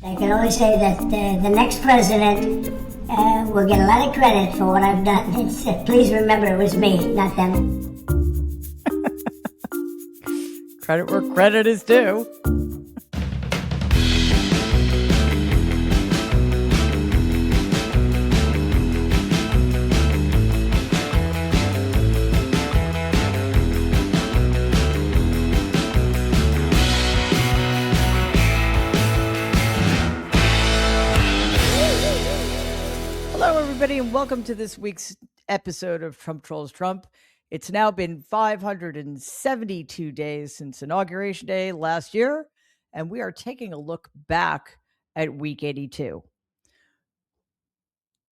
I can only say that the next president will get a lot of credit for what I've done. Please remember it was me, not them. Credit where credit is due. And welcome to this week's episode of Trump Trolls Trump. It's now been 572 days since Inauguration Day last year, and we are taking a look back at week 82.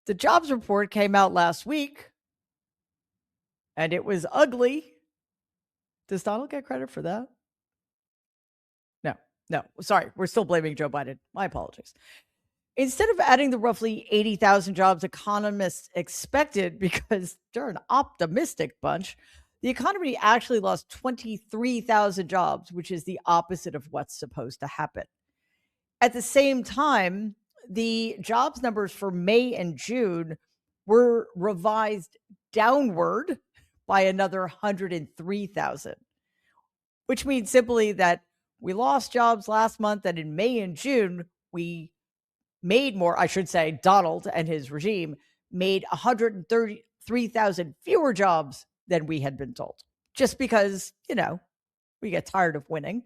The jobs report came out last week, and it was ugly. Does Donald get credit for that? No, sorry. We're still blaming Joe Biden. My apologies. Instead of adding the roughly 80,000 jobs economists expected, because they're an optimistic bunch, the economy actually lost 23,000 jobs, which is the opposite of what's supposed to happen. At the same time, the jobs numbers for May and June were revised downward by another 103,000, which means simply that we lost jobs last month, and in May and June, we made more, I should say, Donald and his regime made 133,000 fewer jobs than we had been told. Just because, we get tired of winning.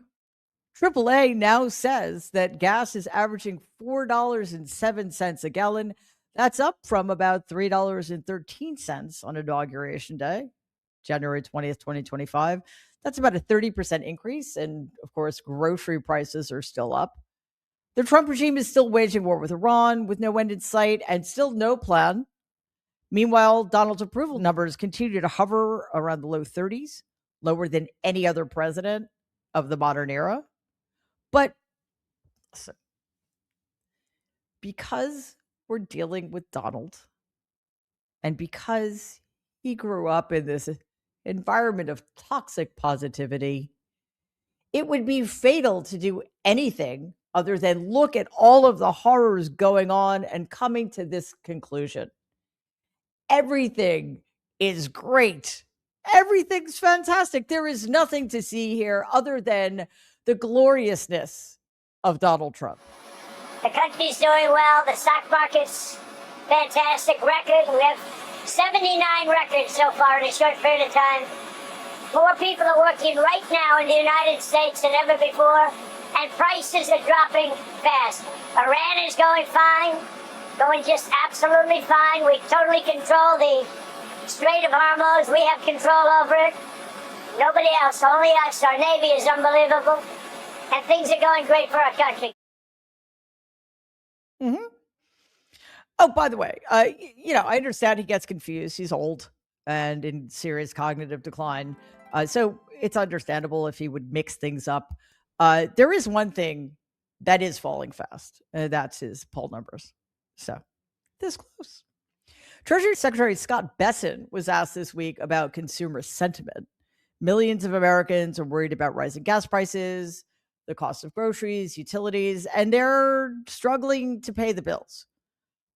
AAA now says that gas is averaging $4.07 a gallon. That's up from about $3.13 on Inauguration Day, January 20th, 2025. That's about a 30% increase. And of course, grocery prices are still up. The Trump regime is still waging war with Iran with no end in sight and still no plan. Meanwhile, Donald's approval numbers continue to hover around the low 30s, lower than any other president of the modern era. But listen, because we're dealing with Donald and because he grew up in this environment of toxic positivity, it would be fatal to do anything other than look at all of the horrors going on and coming to this conclusion. Everything is great. Everything's fantastic. There is nothing to see here other than the gloriousness of Donald Trump. The country's doing well. The stock market's fantastic record. We have 79 records so far in a short period of time. More people are working right now in the United States than ever before. And prices are dropping fast. Iran is going fine, going just absolutely fine. We totally control the Strait of Hormuz. We have control over it. Nobody else, only us. Our Navy is unbelievable. And things are going great for our country. Mm-hmm. Oh, by the way, I understand he gets confused. He's old and in serious cognitive decline. So it's understandable if he would mix things up. There is one thing that is falling fast. That's his poll numbers. So this close. Treasury Secretary Scott Bessent was asked this week about consumer sentiment. Millions of Americans are worried about rising gas prices, the cost of groceries, utilities, and they're struggling to pay the bills.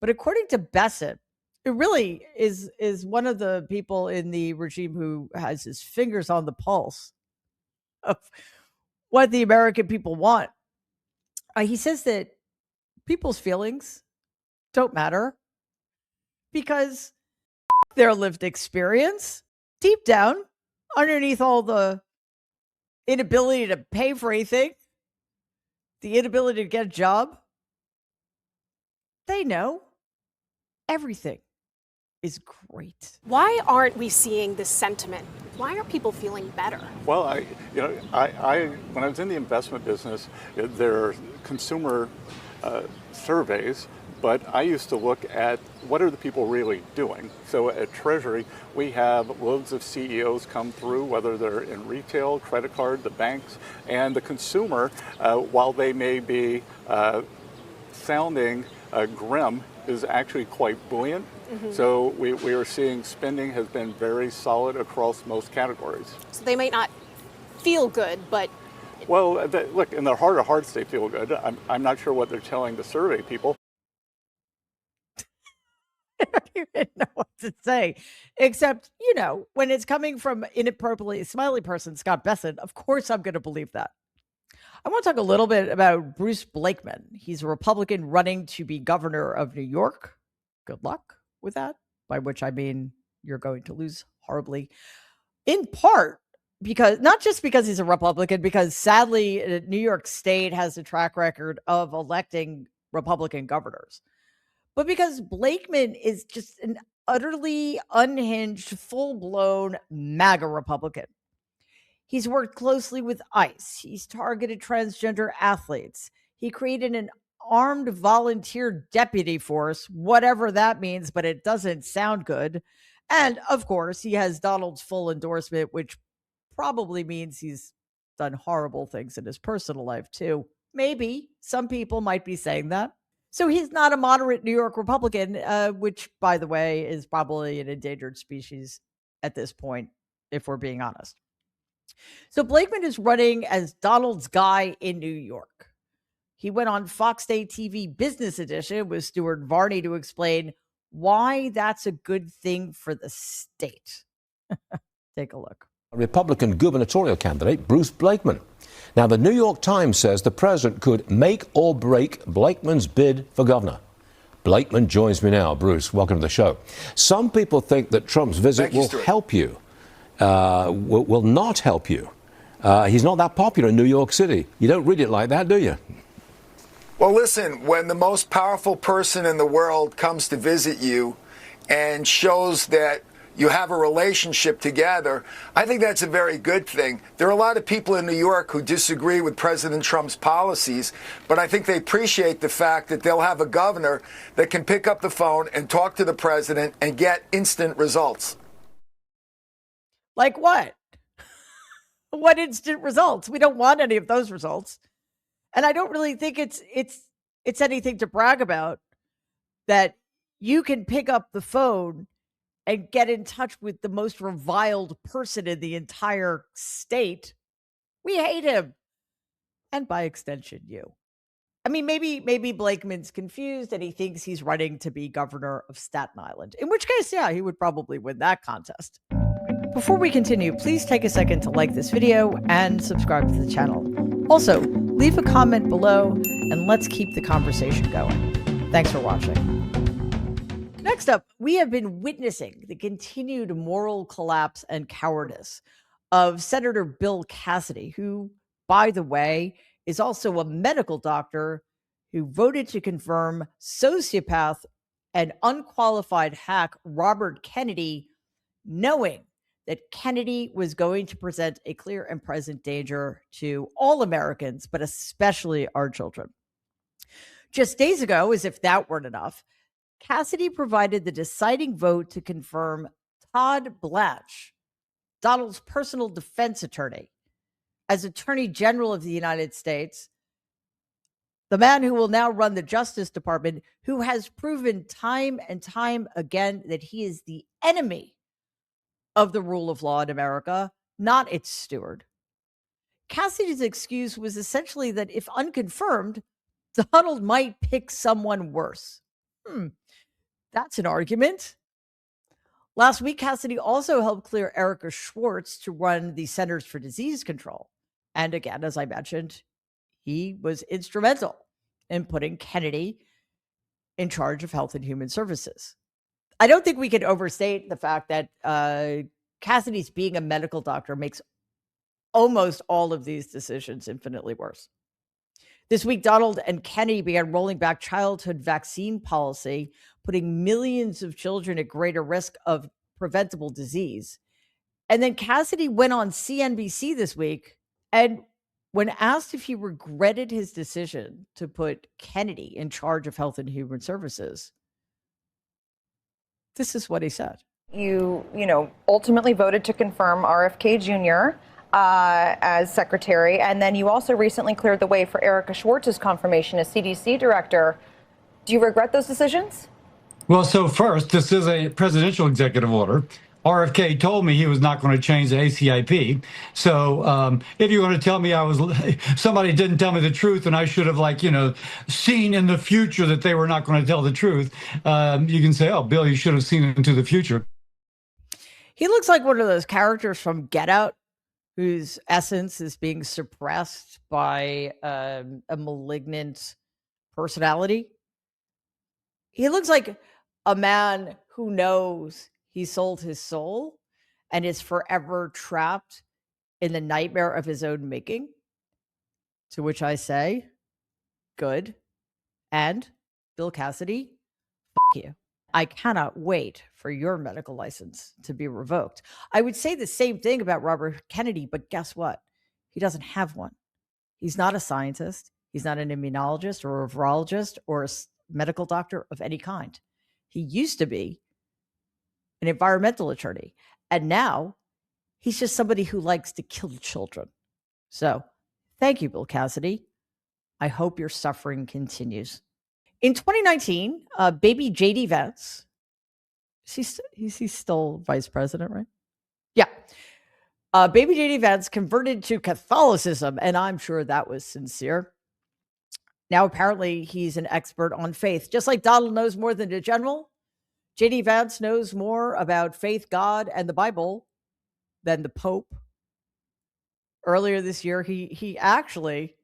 But according to Bessent, it really is one of the people in the regime who has his fingers on the pulse of what the American people want. He says that people's feelings don't matter because their lived experience, deep down, underneath all the inability to pay for anything, the inability to get a job, they know everything is great. Why aren't we seeing this sentiment? Why are people feeling better? Well, I when I was in the investment business, there are consumer surveys, but I used to look at what are the people really doing. So at Treasury, we have loads of CEOs come through, whether they're in retail, credit card, the banks, and the consumer, while they may be sounding grim, is actually quite buoyant. Mm-hmm. So we are seeing spending has been very solid across most categories. So they might not feel good, but Well, look, in their heart of hearts, they feel good. I'm not sure what they're telling the survey people. I don't even know what to say, except, when it's coming from inappropriately smiley person, Scott Bessent, of course I'm going to believe that. I want to talk a little bit about Bruce Blakeman. He's a Republican running to be governor of New York. Good luck with that, by which I mean you're going to lose horribly. In part because, not just because he's a Republican, because sadly, New York State has a track record of electing Republican governors, but because Blakeman is just an utterly unhinged, full-blown MAGA Republican. He's worked closely with ICE. He's targeted transgender athletes. He created an armed volunteer deputy force, whatever that means, but it doesn't sound good. And of course, he has Donald's full endorsement, which probably means he's done horrible things in his personal life too. Maybe some people might be saying that. So he's not a moderate New York Republican, which, by the way, is probably an endangered species at this point, if we're being honest. So Blakeman is running as Donald's guy in New York. He went on Fox Day TV Business Edition with Stuart Varney to explain why that's a good thing for the state. Take a look. Republican gubernatorial candidate Bruce Blakeman. Now, the New York Times says the president could make or break Blakeman's bid for governor. Blakeman joins me now. Bruce, welcome to the show. Some people think that Trump's visit will help you. Will not help you. He's not that popular in New York City. You don't read it like that, do you? Well, listen, when the most powerful person in the world comes to visit you and shows that you have a relationship together, I think that's a very good thing. There are a lot of people in New York who disagree with President Trump's policies, but I think they appreciate the fact that they'll have a governor that can pick up the phone and talk to the president and get instant results. Like what? What instant results? We don't want any of those results. And I don't really think it's anything to brag about that you can pick up the phone and get in touch with the most reviled person in the entire state. We hate him. And by extension, you. I mean, maybe Blakeman's confused and he thinks he's running to be governor of Staten Island, in which case, yeah, he would probably win that contest. Before we continue, please take a second to like this video and subscribe to the channel. Also, leave a comment below and let's keep the conversation going. Thanks for watching. Next up, we have been witnessing the continued moral collapse and cowardice of Senator Bill Cassidy, who, by the way, is also a medical doctor who voted to confirm sociopath and unqualified hack Robert Kennedy, knowing that Kennedy was going to present a clear and present danger to all Americans, but especially our children. Just days ago, as if that weren't enough, Cassidy provided the deciding vote to confirm Todd Blanche, Donald's personal defense attorney, as Attorney General of the United States, the man who will now run the Justice Department, who has proven time and time again that he is the enemy of the rule of law in America, not its steward. Cassidy's excuse was essentially that if unconfirmed, Donald might pick someone worse. That's an argument. Last week, Cassidy also helped clear Erica Schwartz to run the Centers for Disease Control. And again, as I mentioned, he was instrumental in putting Kennedy in charge of Health and Human Services. I don't think we can overstate the fact that Cassidy's being a medical doctor makes almost all of these decisions infinitely worse. This week, Donald and Kennedy began rolling back childhood vaccine policy, putting millions of children at greater risk of preventable disease. And then Cassidy went on CNBC this week, and when asked if he regretted his decision to put Kennedy in charge of Health and Human Services, this is what he said. You ultimately voted to confirm RFK Jr. As secretary, and then you also recently cleared the way for Erica Schwartz's confirmation as CDC director. Do you regret those decisions? Well, so first, this is a presidential executive order. RFK told me he was not going to change the ACIP. So if you're going to tell me somebody didn't tell me the truth and I should have, seen in the future that they were not going to tell the truth, you can say, oh, Bill, you should have seen into the future. He looks like one of those characters from Get Out whose essence is being suppressed by a malignant personality. He looks like a man who knows he sold his soul and is forever trapped in the nightmare of his own making. To which I say, good. And Bill Cassidy, f you. I cannot wait for your medical license to be revoked. I would say the same thing about Robert Kennedy, but guess what? He doesn't have one. He's not a scientist. He's not an immunologist or a virologist or a medical doctor of any kind. He used to be an environmental attorney, and now he's just somebody who likes to kill children. So thank you, Bill Cassidy. I hope your suffering continues. In 2019, baby J.D. Vance, he's still vice president, right? Yeah. Baby J.D. Vance converted to Catholicism, and I'm sure that was sincere. Now, apparently, he's an expert on faith. Just like Donald knows more than the general, J.D. Vance knows more about faith, God, and the Bible than the Pope. Earlier this year, he actually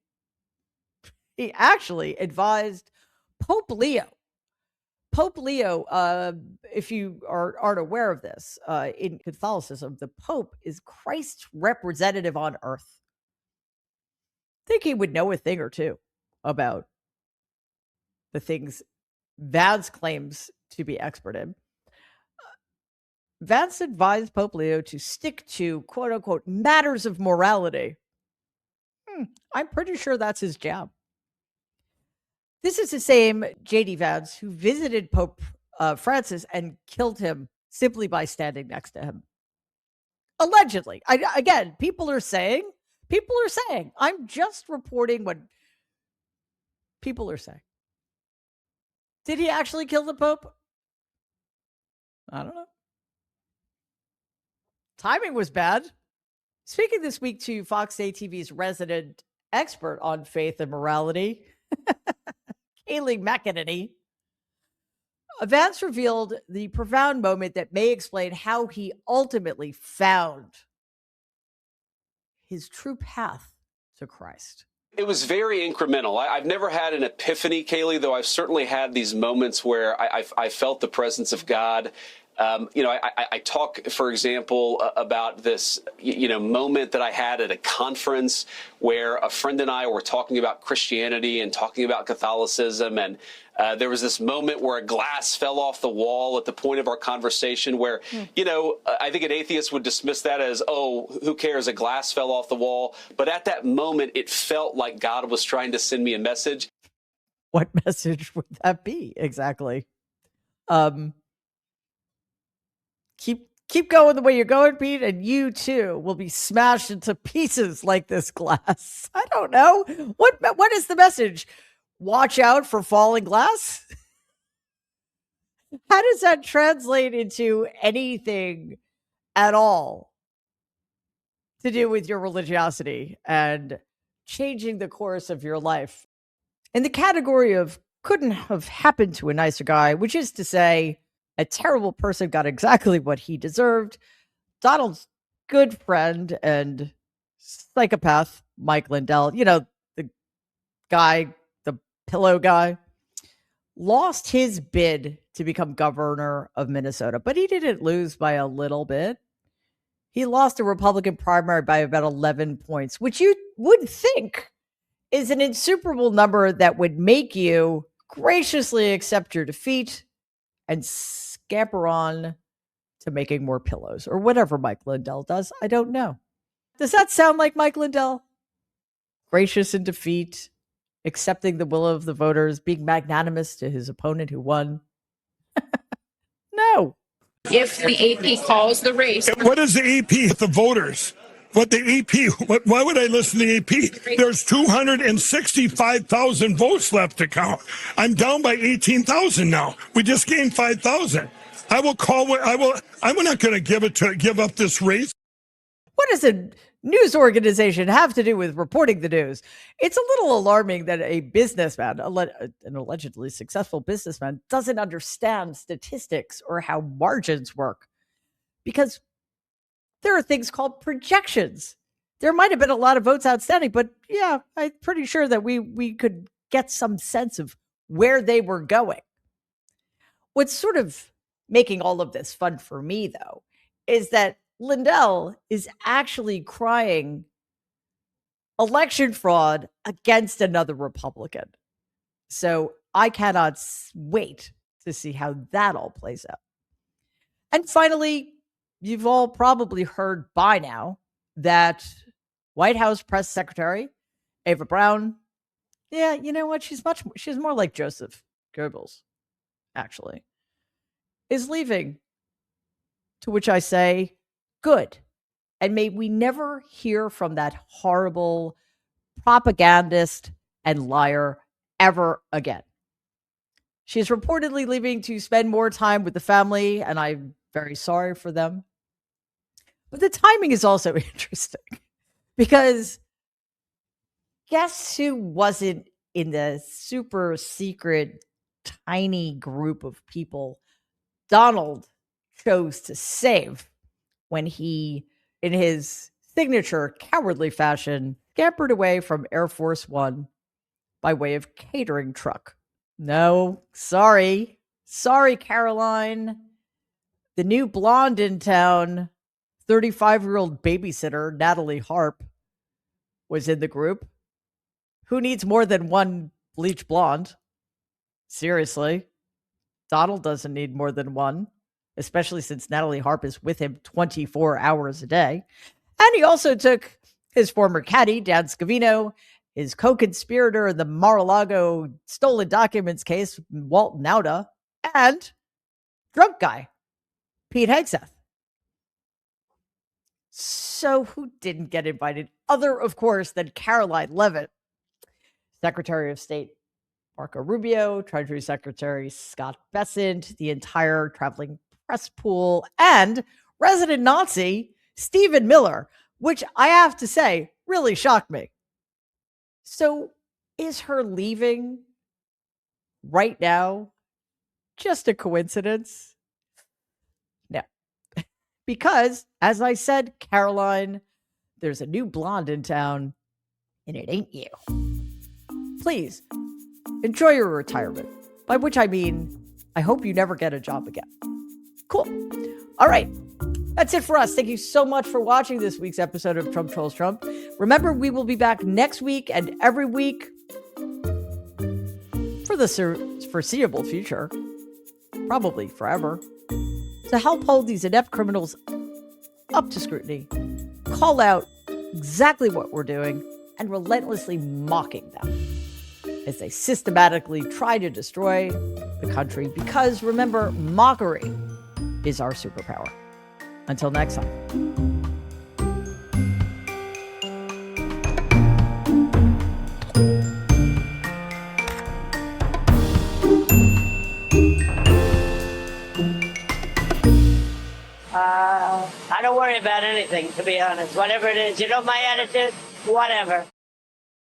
advised Pope Leo. Pope Leo, if you aren't aware of this, in Catholicism, the Pope is Christ's representative on earth. I think he would know a thing or two about the things Vance claims to be expert in. Vance advised Pope Leo to stick to, quote unquote, matters of morality. I'm pretty sure that's his jam. This is the same J.D. Vance who visited Pope Francis and killed him simply by standing next to him. Allegedly. Again, people are saying. I'm just reporting what people are saying. Did he actually kill the Pope? I don't know. Timing was bad. Speaking this week to Fox ATV's resident expert on faith and morality, Karoline Leavitt, Vance revealed the profound moment that may explain how he ultimately found his true path to Christ. It was very incremental. I've never had an epiphany, Kaylee, though I've certainly had these moments where I felt the presence of God. I talk, for example, about this, moment that I had at a conference where a friend and I were talking about Christianity and talking about Catholicism. And there was this moment where a glass fell off the wall at the point of our conversation where, I think an atheist would dismiss that as, oh, who cares? A glass fell off the wall. But at that moment, it felt like God was trying to send me a message. What message would that be exactly? Keep going the way you're going, Pete, and you too will be smashed into pieces like this glass. I don't know. What is the message? Watch out for falling glass? How does that translate into anything at all to do with your religiosity and changing the course of your life? In the category of couldn't have happened to a nicer guy, which is to say, a terrible person got exactly what he deserved. Donald's good friend and psychopath, Mike Lindell, the guy, the pillow guy, lost his bid to become governor of Minnesota, but he didn't lose by a little bit. He lost a Republican primary by about 11 points, which you would think is an insuperable number that would make you graciously accept your defeat and scamper on to making more pillows or whatever Mike Lindell does. I don't know. Does that sound like Mike Lindell? Gracious in defeat, accepting the will of the voters, being magnanimous to his opponent who won? No. If the AP calls the race. What is the AP? The voters. What the AP? Why would I listen to the AP? There's 265,000 votes left to count. I'm down by 18,000 now. We just gained 5,000. I will call. I'm not going to give up this race. What does a news organization have to do with reporting the news? It's a little alarming that a businessman, an allegedly successful businessman, doesn't understand statistics or how margins work. Because there are things called projections. There might have been a lot of votes outstanding, but yeah, I'm pretty sure that we could get some sense of where they were going. What's sort of making all of this fun for me, though, is that Lindell is actually crying election fraud against another Republican. So I cannot wait to see how that all plays out. And finally, you've all probably heard by now that White House Press Secretary Ava Brown, yeah, you know what? She's more like Joseph Goebbels, actually, is leaving. To which I say, good. And may we never hear from that horrible propagandist and liar ever again. She's reportedly leaving to spend more time with the family, and I'm very sorry for them. But the timing is also interesting because guess who wasn't in the super secret, tiny group of people Donald chose to save when he, in his signature cowardly fashion, scampered away from Air Force One by way of catering truck? No, sorry, Karoline. The new blonde in town, 35-year-old babysitter Natalie Harp, was in the group. Who needs more than one bleach blonde? Seriously. Donald doesn't need more than one, especially since Natalie Harp is with him 24 hours a day. And he also took his former caddy, Dan Scavino, his co-conspirator in the Mar-a-Lago stolen documents case, Walt Nauta, and drunk guy, Pete Hegseth. So who didn't get invited? Other, of course, than Karoline Leavitt, Secretary of State Marco Rubio, Treasury Secretary Scott Bessent, the entire traveling press pool, and resident Nazi Stephen Miller, which I have to say really shocked me. So is her leaving right now just a coincidence? No. Because, as I said, Karoline, there's a new blonde in town, and it ain't you. Please, enjoy your retirement. By which I mean, I hope you never get a job again. Cool. All right. That's it for us. Thank you so much for watching this week's episode of Trump Trolls Trump. Remember, we will be back next week and every week for the foreseeable future, probably forever, to help hold these inept criminals up to scrutiny, call out exactly what we're doing, and relentlessly mocking them as they systematically try to destroy the country. Because remember, mockery is our superpower. Until next time. I don't worry about anything, to be honest. Whatever it is, you know my attitude? Whatever.